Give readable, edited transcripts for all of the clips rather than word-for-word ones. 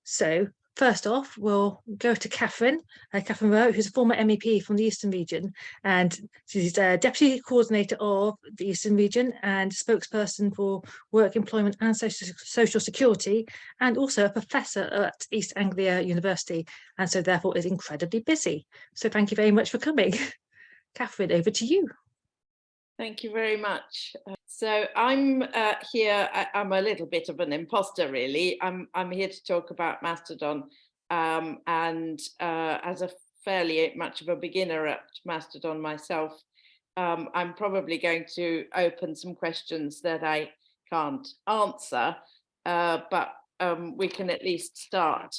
So first off, we'll go to Catherine Rowett, who's a former MEP from the Eastern region, and she's Deputy Coordinator of the Eastern region and spokesperson for work, employment and social security, and also a professor at East Anglia University, and so therefore is incredibly busy. So thank you very much for coming. Catherine, over to you. Thank you very much. So I'm here, I'm a little bit of an imposter really. I'm here to talk about Mastodon, and as a fairly much of a beginner at Mastodon myself, I'm probably going to open some questions that I can't answer, but we can at least start.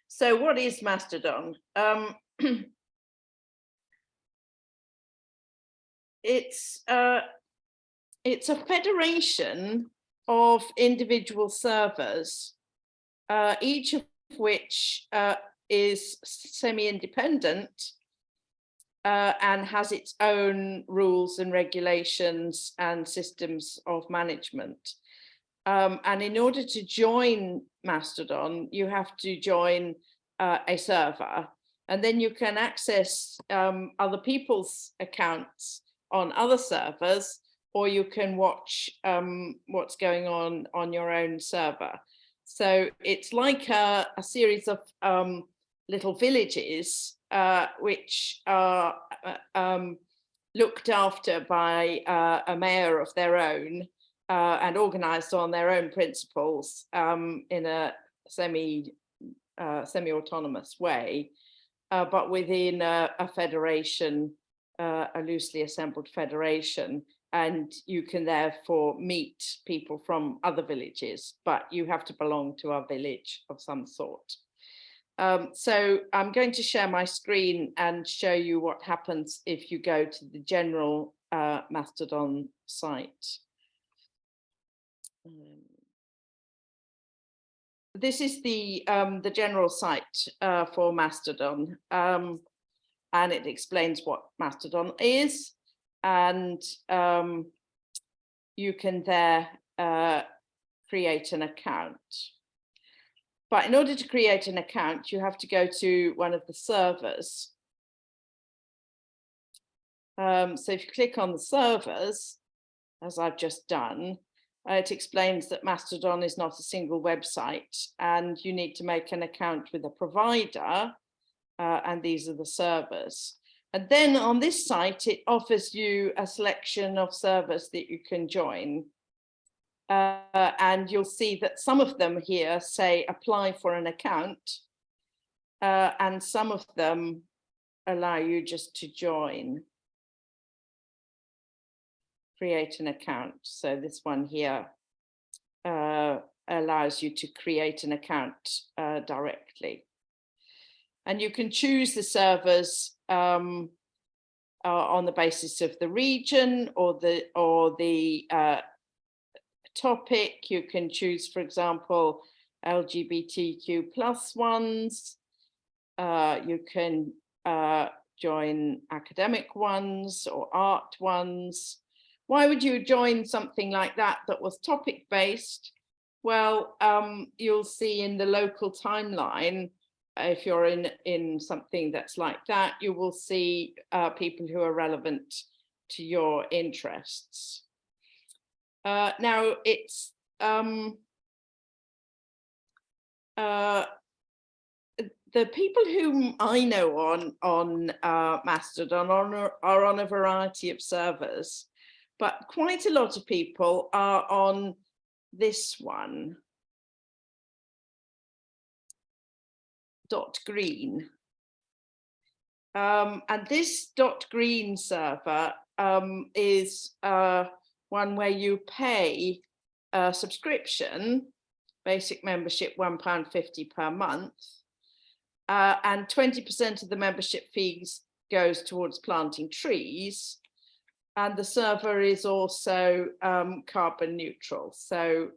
So what is Mastodon? It's a federation of individual servers, each of which is semi-independent and has its own rules and regulations and systems of management. And in order to join Mastodon, you have to join a server, and then you can access other people's accounts on other servers, or you can watch what's going on your own server. So it's like a series of little villages which are looked after by a mayor of their own and organized on their own principles in a semi-autonomous way, but within a federation, a loosely assembled federation, and you can therefore meet people from other villages, but you have to belong to a village of some sort. So I'm going to share my screen and show you what happens if you go to the general Mastodon site. This is the general site for Mastodon. And it explains what Mastodon is, and you can there create an account. But in order to create an account, you have to go to one of the servers. So if you click on the servers, as I've just done, it explains that Mastodon is not a single website, and you need to make an account with a provider. And these are the servers. And then on this site, it offers you a selection of servers that you can join. And you'll see that some of them here say apply for an account, and some of them allow you just to join, create an account. So this one here allows you to create an account directly. And you can choose the servers on the basis of the region or the topic. You can choose, for example, LGBTQ plus ones. You can join academic ones or art ones. Why would you join something like that was topic based? Well, you'll see in the local timeline, if you're in something that's like that, you will see people who are relevant to your interests. Now, it's the people whom I know on Mastodon are on a variety of servers, but quite a lot of people are on this one, .green. And this .green server is one where you pay a subscription, basic membership £1.50 per month, and 20% of the membership fees goes towards planting trees. And the server is also carbon neutral, so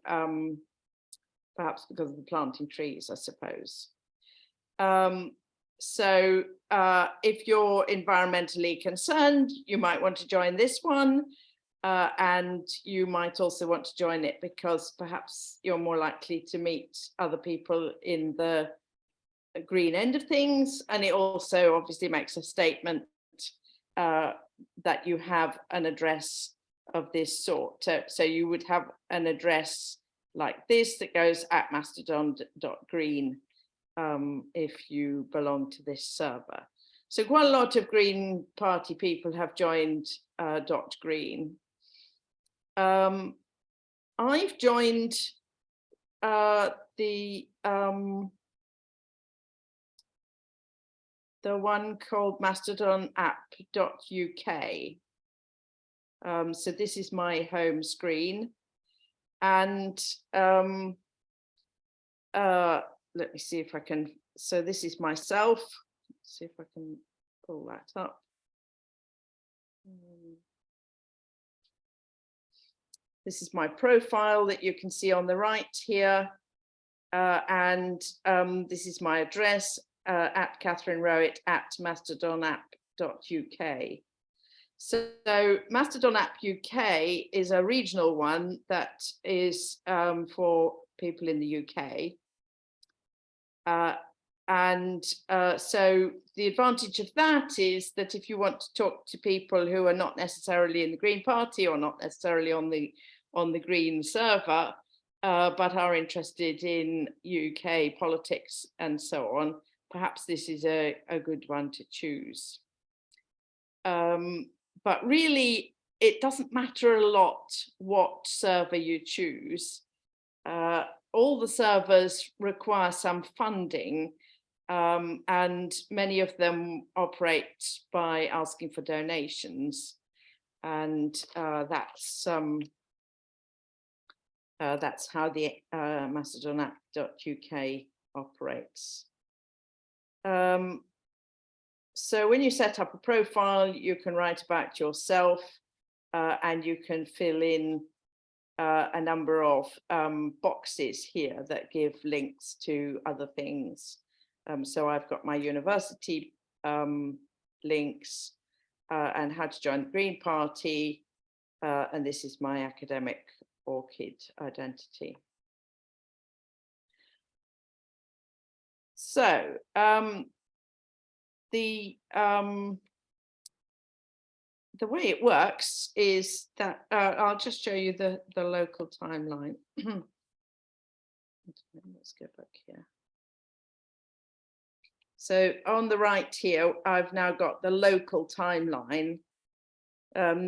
perhaps because of the planting trees, I suppose. So if you're environmentally concerned, you might want to join this one. and you might also want to join it because perhaps you're more likely to meet other people in the green end of things. And it also obviously makes a statement that you have an address of this sort. So you would have an address like this that goes at mastodon.green if you belong to this server. So quite a lot of Green Party people have joined .green. I've joined the one called Mastodon app.uk. So this is my home screen, and let me see if I can. So this is myself. Let's see if I can pull that up. This is my profile that you can see on the right here. And this is my address at Catherine Rowett at mastodonapp.uk. So Mastodon App UK is a regional one that is for people in the UK. So the advantage of that is that if you want to talk to people who are not necessarily in the Green Party or not necessarily on the Green server, but are interested in UK politics and so on, perhaps this is a good one to choose. But really, it doesn't matter a lot what server you choose. All the servers require some funding, and many of them operate by asking for donations, and that's how the mastodonapp.uk operates. So when you set up a profile, you can write about yourself, and you can fill in a number of boxes here that give links to other things. So I've got my university links and how to join the Green Party, and this is my academic ORCID identity. So the way it works is that I'll just show you the local timeline. Let's go back here. So on the right here, I've now got the local timeline.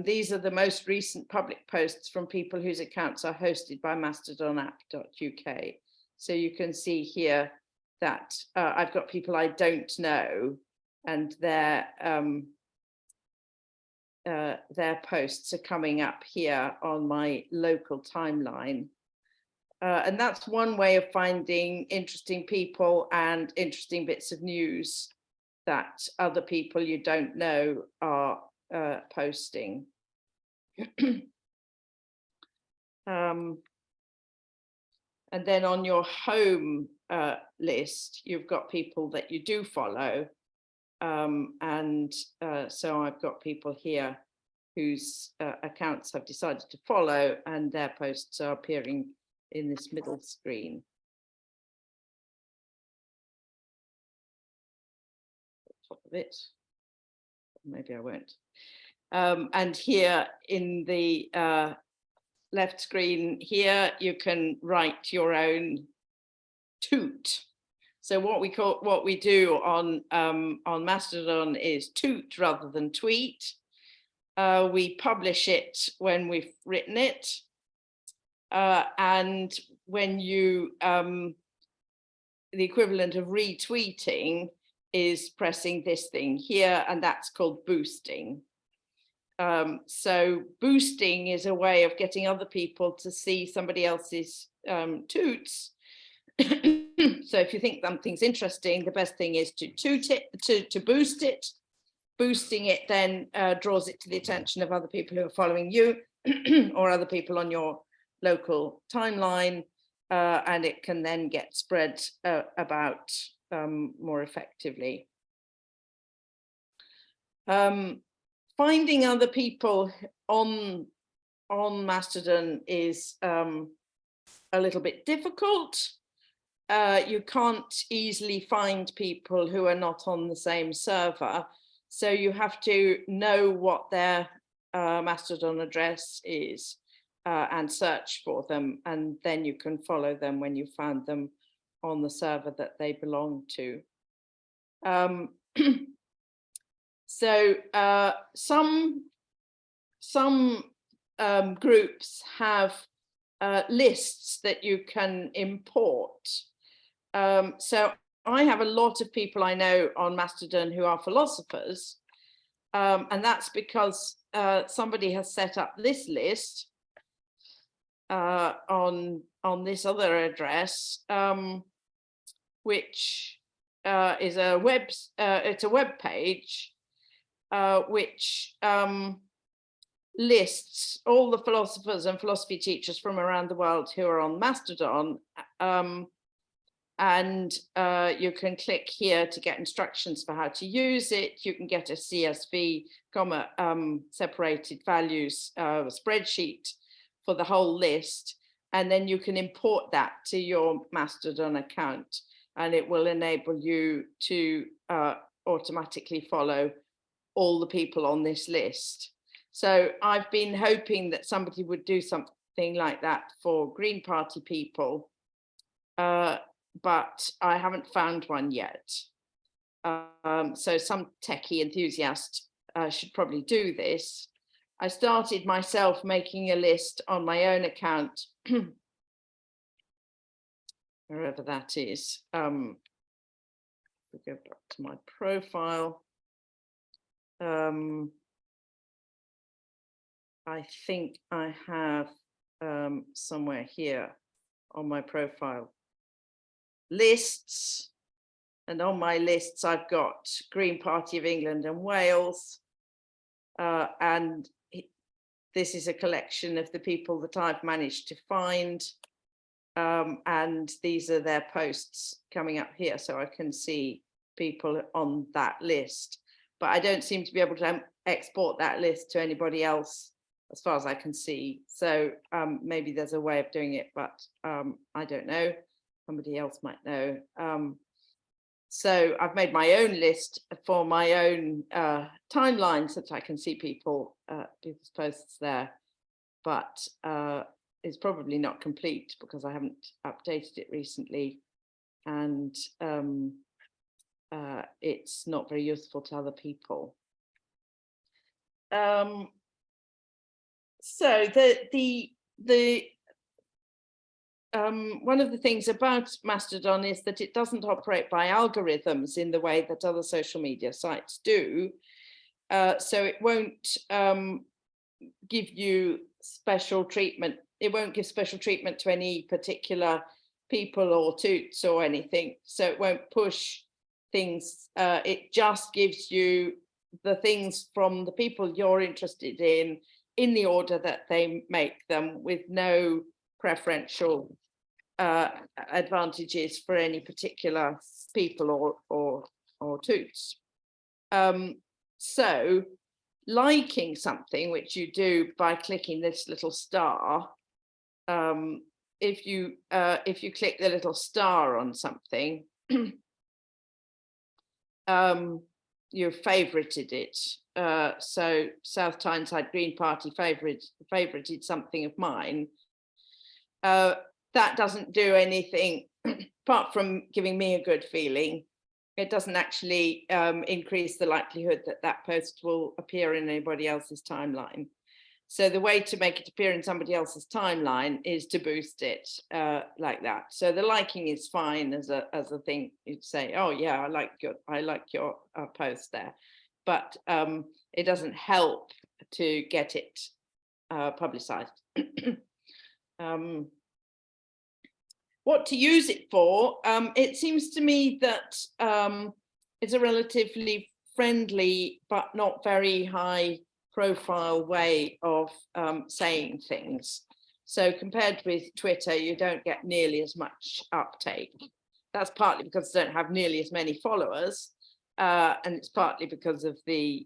These are the most recent public posts from people whose accounts are hosted by mastodonapp.uk. So you can see here that I've got people I don't know, and their posts are coming up here on my local timeline. And that's one way of finding interesting people and interesting bits of news that other people you don't know are posting. And then on your home list, you've got people that you do follow. So I've got people here whose accounts I've decided to follow, and their posts are appearing in this middle screen. Top of it. Maybe I won't. And here in the left screen here, you can write your own toot. So what we do on Mastodon is toot rather than tweet. We publish it when we've written it, and when you the equivalent of retweeting is pressing this thing here, and that's called boosting. So boosting is a way of getting other people to see somebody else's toots. So if you think something's interesting, the best thing is to toot it, to boost it. Boosting it then draws it to the attention of other people who are following you or other people on your local timeline, and it can then get spread about more effectively. Finding other people on on Mastodon is a little bit difficult. You can't easily find people who are not on the same server. So you have to know what their Mastodon address is and search for them. And then you can follow them when you found them on the server that they belong to. So some groups have lists that you can import. So I have a lot of people I know on Mastodon who are philosophers, and that's because somebody has set up this list on this other address, which is a web page which lists all the philosophers and philosophy teachers from around the world who are on Mastodon. And you can click here to get instructions for how to use it. You can get a CSV, separated values spreadsheet for the whole list. And then you can import that to your Mastodon account, and it will enable you to automatically follow all the people on this list. So I've been hoping that somebody would do something like that for Green Party people, but I haven't found one yet. So some techie enthusiast should probably do this. I started myself making a list on my own account, wherever that is. We go back to my profile. I think I have somewhere here on my profile lists, and on my lists I've got Green Party of England and Wales, and this is a collection of the people that I've managed to find, and these are their posts coming up here, so I can see people on that list, but I don't seem to be able to export that list to anybody else as far as I can see. So maybe there's a way of doing it, but I don't know. Somebody else might know. So I've made my own list for my own timeline so that I can see people's posts there, but it's probably not complete because I haven't updated it recently, and it's not very useful to other people. So one of the things about Mastodon is that it doesn't operate by algorithms in the way that other social media sites do. So it won't give you special treatment. It won't give special treatment to any particular people or toots or anything. So it won't push things. It just gives you the things from the people you're interested in the order that they make them, with no preferential advantages for any particular people or toots. So liking something, which you do by clicking this little star, if you click the little star on something, you've favorited it. So South Tyneside Green Party favorited something of mine. That doesn't do anything apart from giving me a good feeling. It doesn't actually increase the likelihood that that post will appear in anybody else's timeline. So the way to make it appear in somebody else's timeline is to boost it like that. So the liking is fine as a thing. You'd say, oh yeah, I like your post there, but it doesn't help to get it publicized. What to use it for? It seems to me that it's a relatively friendly but not very high profile way of saying things. So compared with Twitter, you don't get nearly as much uptake. That's partly because I don't have nearly as many followers, and it's partly because of the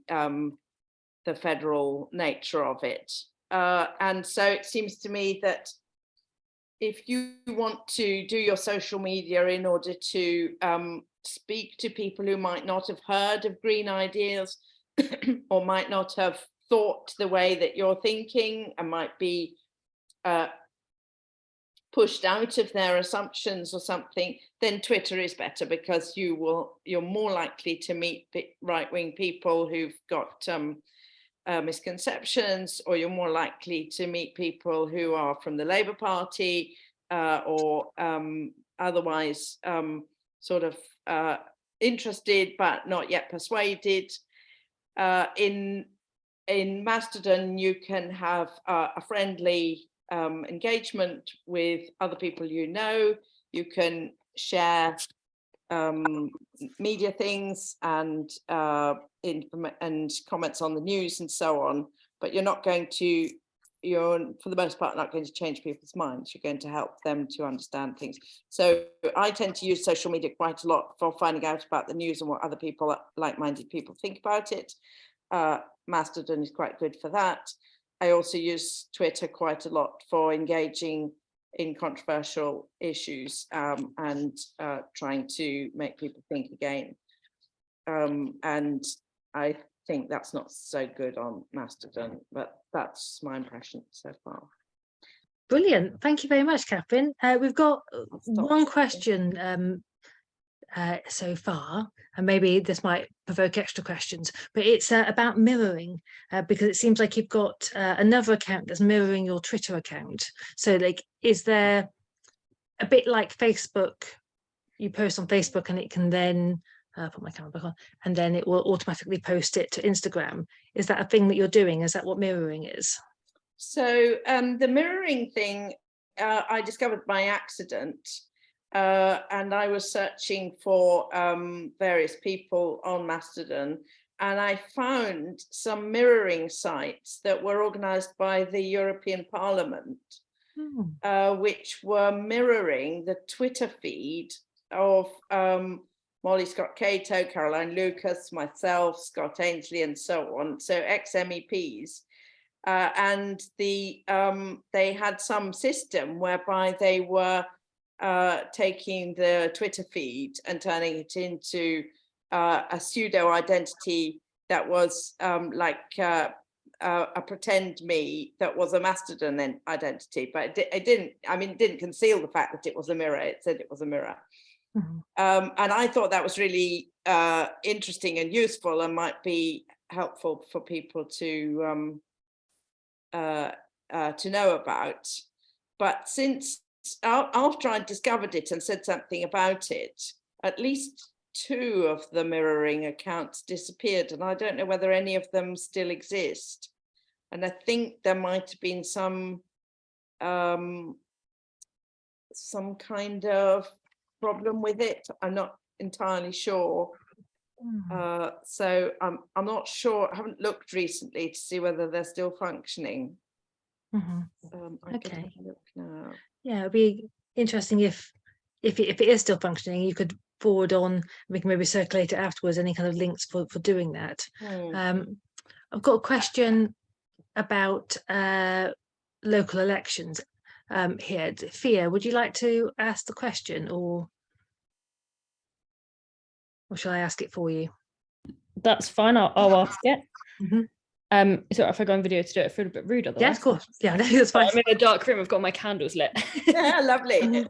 federal nature of it. And so it seems to me that if you want to do your social media in order to speak to people who might not have heard of green ideas or might not have thought the way that you're thinking and might be pushed out of their assumptions or something, then Twitter is better, because you're more likely to meet right-wing people who've got misconceptions, or you're more likely to meet people who are from the Labour Party or otherwise sort of interested but not yet persuaded. In Mastodon, you can have a friendly engagement with other people you know. You can share media things and comments on the news and so on, but you're for the most part not going to change people's minds. You're going to help them to understand things. So I tend to use social media quite a lot for finding out about the news and what other people, like-minded people, think about it. Mastodon is quite good for that. I also use Twitter quite a lot for engaging in controversial issues and trying to make people think again. And I think that's not so good on Mastodon, but that's my impression so far. Brilliant. Thank you very much, Catherine. We've got one question so far, and maybe this might provoke extra questions, but it's about mirroring, because it seems like you've got another account that's mirroring your Twitter account. So like, is there a bit like Facebook, you post on Facebook and it can then put my camera back on, and then it will automatically post it to Instagram? Is that a thing that you're doing? Is that what mirroring is? So the mirroring thing I discovered by accident. And I was searching for various people on Mastodon, and I found some mirroring sites that were organized by the European Parliament, which were mirroring the Twitter feed of Molly Scott Cato, Caroline Lucas, myself, Scott Ainsley, and so on, so ex-MEPs. And they had some system whereby they were taking the Twitter feed and turning it into a pseudo identity that was like a pretend me that was a Mastodon identity, but it didn't conceal the fact that it was a mirror. It said it was a mirror. And I thought that was really interesting and useful and might be helpful for people to know about. But since after I discovered it and said something about it, at least 2 of the mirroring accounts disappeared, and I don't know whether any of them still exist. And I think there might have been some kind of problem with it. I'm not entirely sure. So I'm not sure. I haven't looked recently to see whether they're still functioning. I Okay. can look now. Yeah, it'd be interesting if it is still functioning, you could forward on, we can maybe circulate it afterwards, any kind of links for doing that. I've got a question about local elections here. Fia, would you like to ask the question, or shall I ask it for you? That's fine, I'll ask it. So if I go on video to do it, I feel a bit rude otherwise. Yeah, of course. Yeah, that's fine. I'm in a dark room, I've got my candles lit. Yeah, lovely.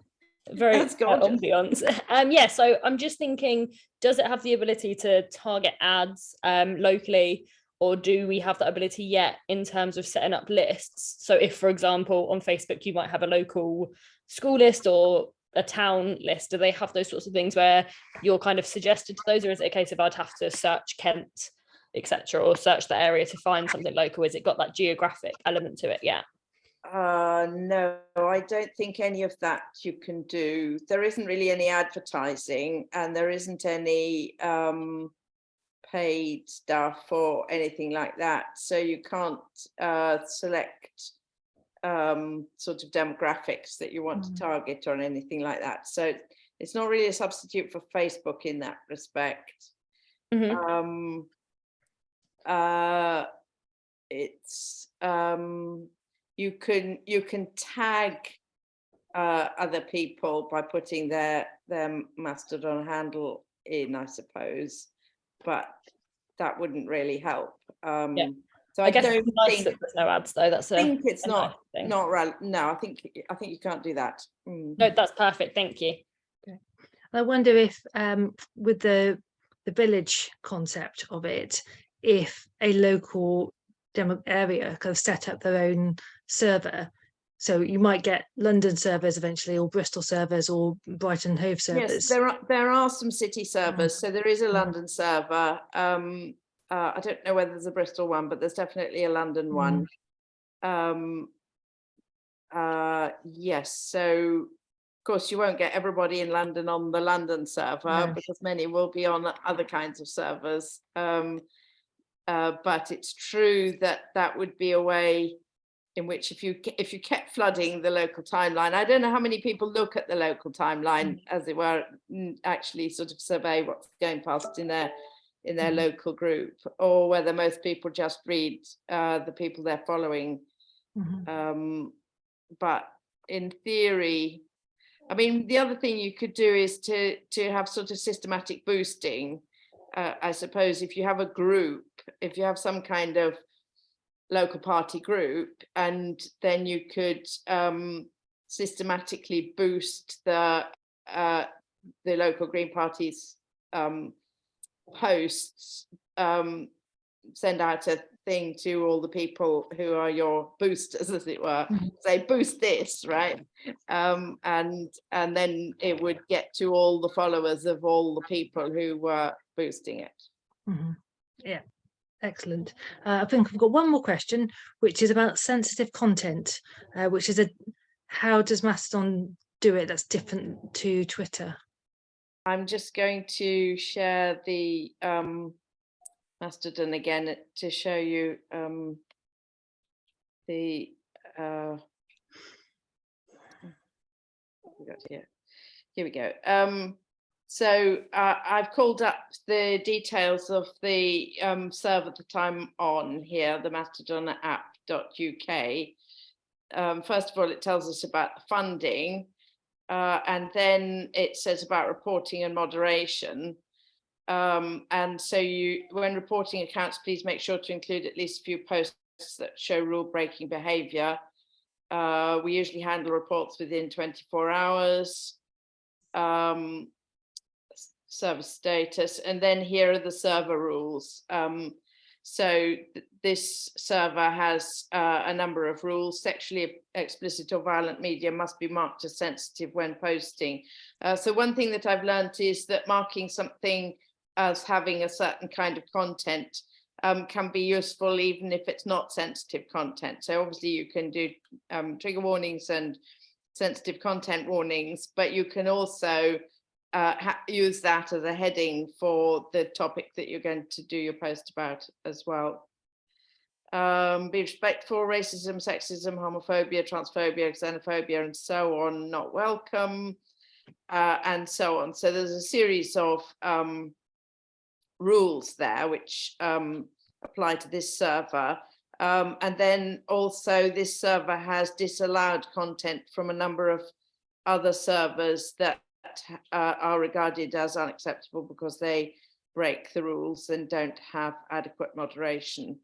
Very ambiance. Yeah, so I'm just thinking, does it have the ability to target ads locally, or do we have that ability yet in terms of setting up lists? So if, for example, on Facebook you might have a local school list or a town list, do they have those sorts of things where you're kind of suggested to those, or is it a case of I'd have to search Kent, etc., or search the area to find something local? Is it got that geographic element to it yet? No, I don't think any of that you can do. There isn't really any advertising, and there isn't any paid stuff or anything like that. So you can't select sort of demographics that you want to target or anything like that. So it's not really a substitute for Facebook in that respect. it's you can tag other people by putting their Mastodon handle in, I suppose, but that wouldn't really help. So I guess don't it's nice think that there's no ads though. That's I think it's nice thing. not right. No, I think you can't do that. No, that's perfect. Thank you. Okay. I wonder if with the village concept of it, if a local demo area kind of set up their own server. So you might get London servers eventually, or Bristol servers, or Brighton Hove servers. Yes, there are some city servers. So there is a London server. I don't know whether there's a Bristol one, but there's definitely a London one. Yes, so of course you won't get everybody in London on the London server, because many will be on other kinds of servers. But it's true that would be a way in which if you kept flooding the local timeline, I don't know how many people look at the local timeline, as it were, actually sort of survey what's going past in their local group, or whether most people just read the people they're following. But in theory, I mean, the other thing you could do is to have sort of systematic boosting. I suppose if you have a group, if you have some kind of local party group, and then you could systematically boost the local Green Party's posts, send out a thing to all the people who are your boosters, as it were, say boost this, right? And then it would get to all the followers of all the people who were boosting it. Yeah. Excellent. I think I've got one more question, which is about sensitive content, which is how does Mastodon do it that's different to Twitter? I'm just going to share the Mastodon again to show you the here we go. So I've called up the details of the server that I'm on here, the Mastodon app.uk. First of all, it tells us about the funding, and then it says about reporting and moderation. And so when reporting accounts, please make sure to include at least a few posts that show rule-breaking behavior. We usually handle reports within 24 hours. Server status, and then here are the server rules. So this server has a number of rules. Sexually explicit or violent media must be marked as sensitive when posting. So one thing that I've learned is that marking something as having a certain kind of content can be useful even if it's not sensitive content. So obviously you can do trigger warnings and sensitive content warnings, but you can also use that as a heading for the topic that you're going to do your post about as well. Be respectful, racism, sexism, homophobia, transphobia, xenophobia, and so on, not welcome, and so on. So there's a series of rules there which apply to this server. And then also this server has disallowed content from a number of other servers that are regarded as unacceptable because they break the rules and don't have adequate moderation.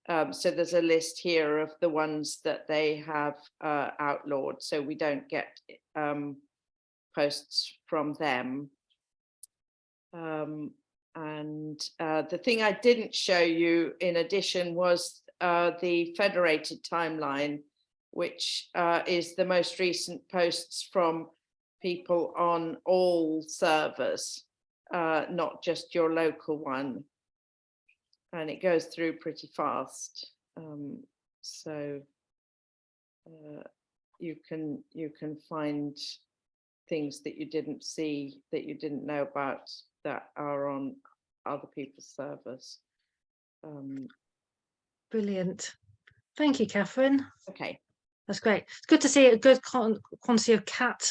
So there's a list here of the ones that they have outlawed, so we don't get posts from them. And the thing I didn't show you in addition was the federated timeline, which is the most recent posts from people on all servers, not just your local one, and it goes through pretty fast. So you can find things that you didn't see, that you didn't know about, that are on other people's servers. Brilliant. Thank you, Catherine. Okay. That's great. It's good to see a good quantity of cat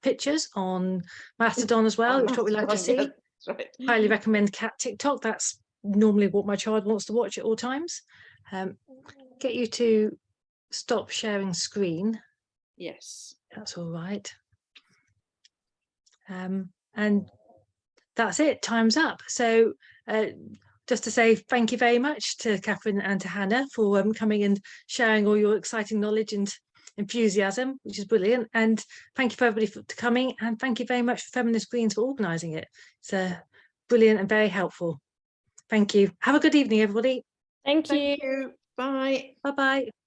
pictures on Mastodon as well, which is what we like to see. That's right. Highly recommend cat TikTok. That's normally what my child wants to watch at all times. get you to stop sharing screen. Yes. That's all right. And that's it, time's up. So just to say thank you very much to Catherine and to Hannah for coming and sharing all your exciting knowledge and enthusiasm, which is brilliant. And thank you for everybody for coming, and thank you very much for Feminist Greens for organising it. It's brilliant and very helpful. Thank you. Have a good evening, everybody. Thank you. Thank you. Bye. Bye-bye.